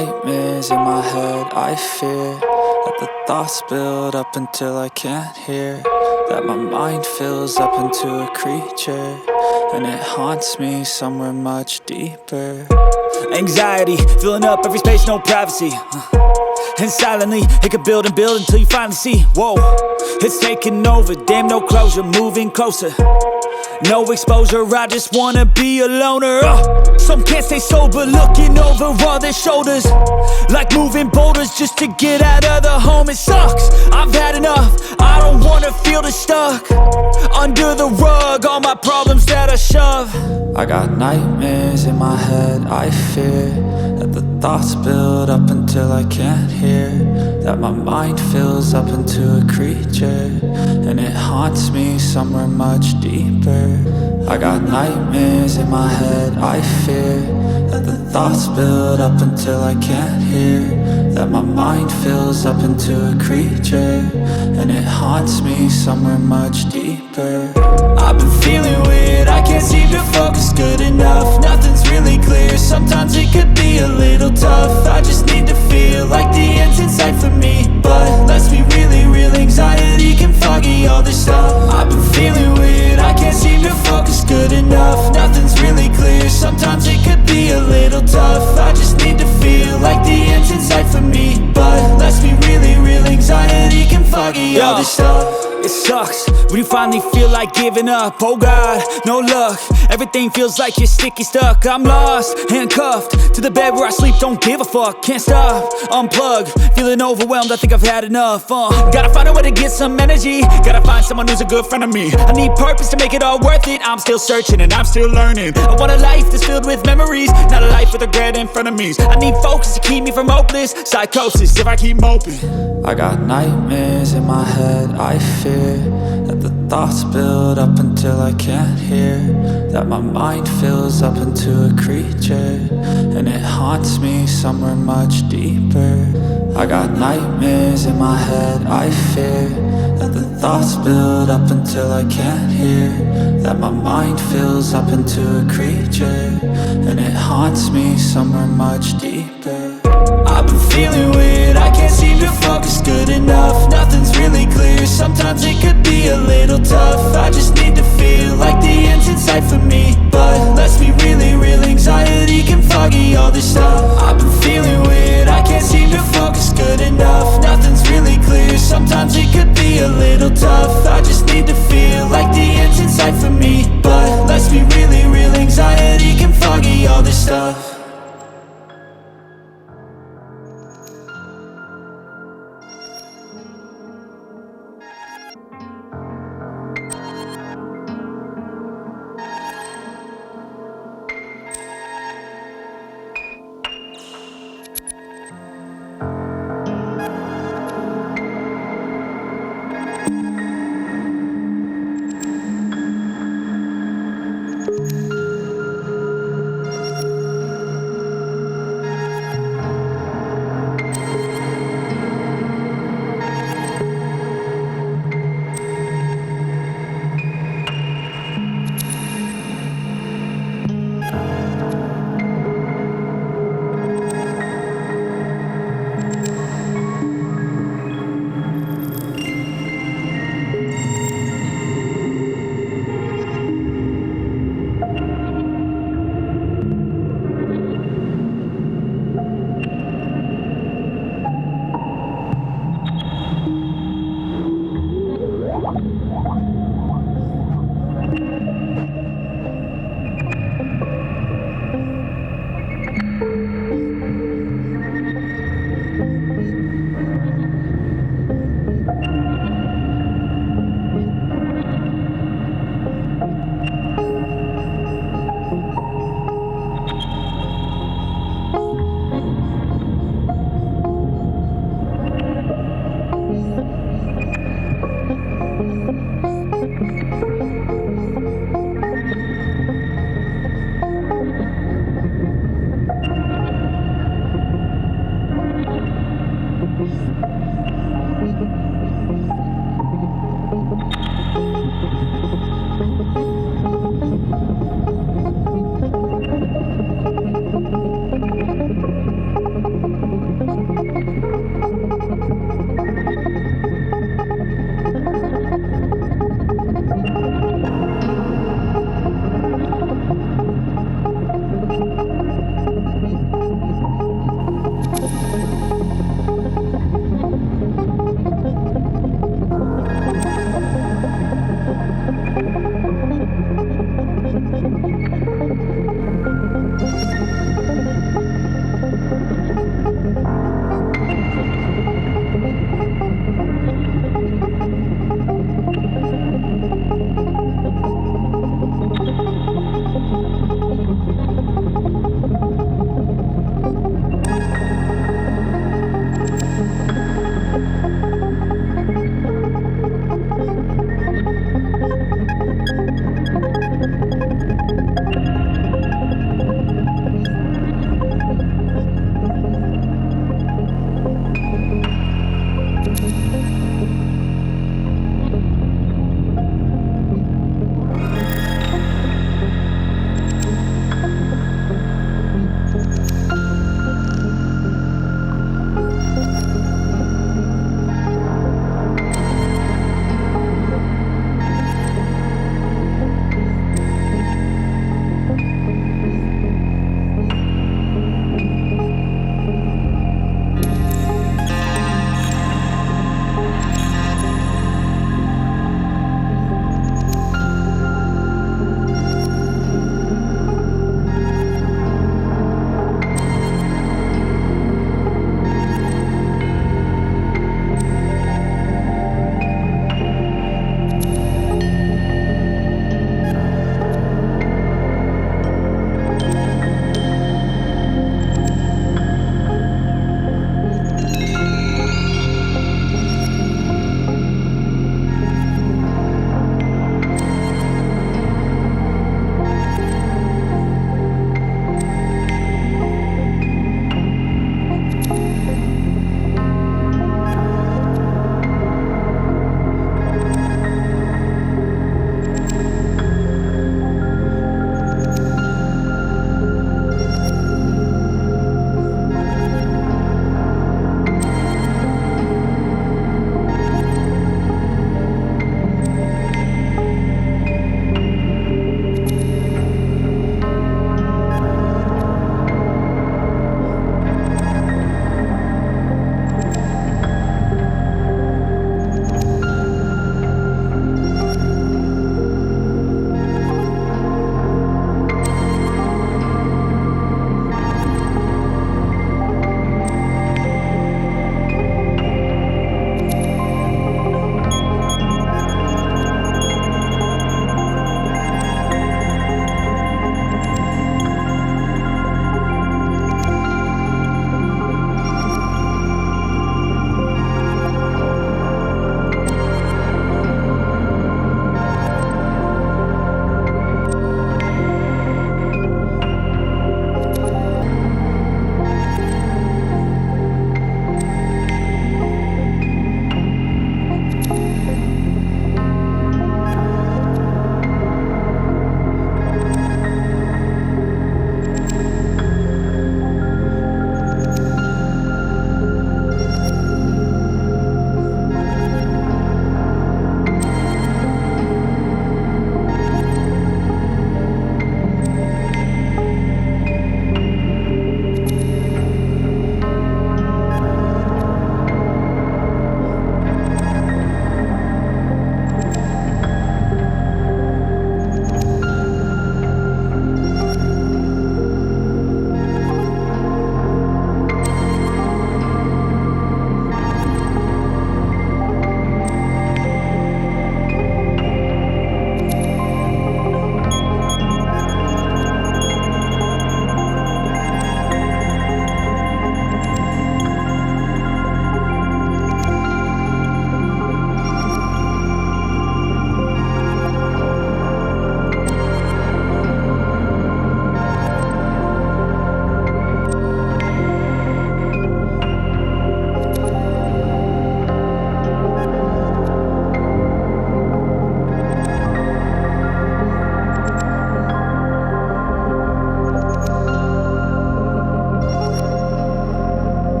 nightmares in my head, I fear that the thoughts build up until I can't hear, that my mind fills up into a creature, and it haunts me somewhere much deeper. Anxiety, filling up every space, no privacy. And silently, it could build and build until you finally see, whoa, it's taking over, damn no closure, moving closer. No exposure, I just wanna be a loner. Some can't stay sober, looking over all their shoulders, like moving boulders just to get out of the home. It sucks, I've had enough, I don't wanna feel the stuck under the rug, all my problems that I shove. I got nightmares in my head, I fear that the thoughts build up until I can't hear, that my mind fills up into a creature, and it haunts me somewhere much deeper. I got nightmares in my head, I fear that the thoughts build up until I can't hear, that my mind fills up into a creature, and it haunts me somewhere much deeper. I've been feeling weird, I can't seem to focus good enough. Nothing's really clear, sometimes it could be a little tough. I just need to feel like the end's in sight for me, but let's be really real, anxiety can foggy all this stuff. I've been feeling weird, I can't seem to focus good enough. Nothing's really clear, sometimes it could be a little tough. I just need to feel like the end's in sight for me, but let's be really real, anxiety can foggy all this stuff. It sucks when you finally feel like giving up. Oh God, no luck, everything feels like you're sticky stuck. I'm lost, handcuffed to the bed where I sleep, don't give a fuck. Can't stop, unplug, feeling overwhelmed, I think I've had enough. Gotta find a way to get some energy, gotta find someone who's a good friend of me. I need purpose to make it all worth it, I'm still searching and I'm still learning. I want a life that's filled with memories, not a life with regret in front of me. I need focus to keep me from hopeless psychosis if I keep moping. I got nightmares in my head, I fear that the thoughts build up until I can't hear, that my mind fills up into a creature, and it haunts me somewhere much deeper. I got nightmares in my head, I fear that the thoughts build up until I can't hear, that my mind fills up into a creature, and it haunts me somewhere much deeper. I've been feeling weird, I can't seem to focus good enough. Nothing's really clear, sometimes it could be a little tough. I just need to feel like the end's in sight for me, but let's be really real, anxiety can foggy all this stuff. I've been feeling weird, I can't seem to focus good enough. Nothing's really clear, sometimes it could be a little tough. I just need to feel like the end's in sight for me, but let's be really real, anxiety can foggy all this stuff.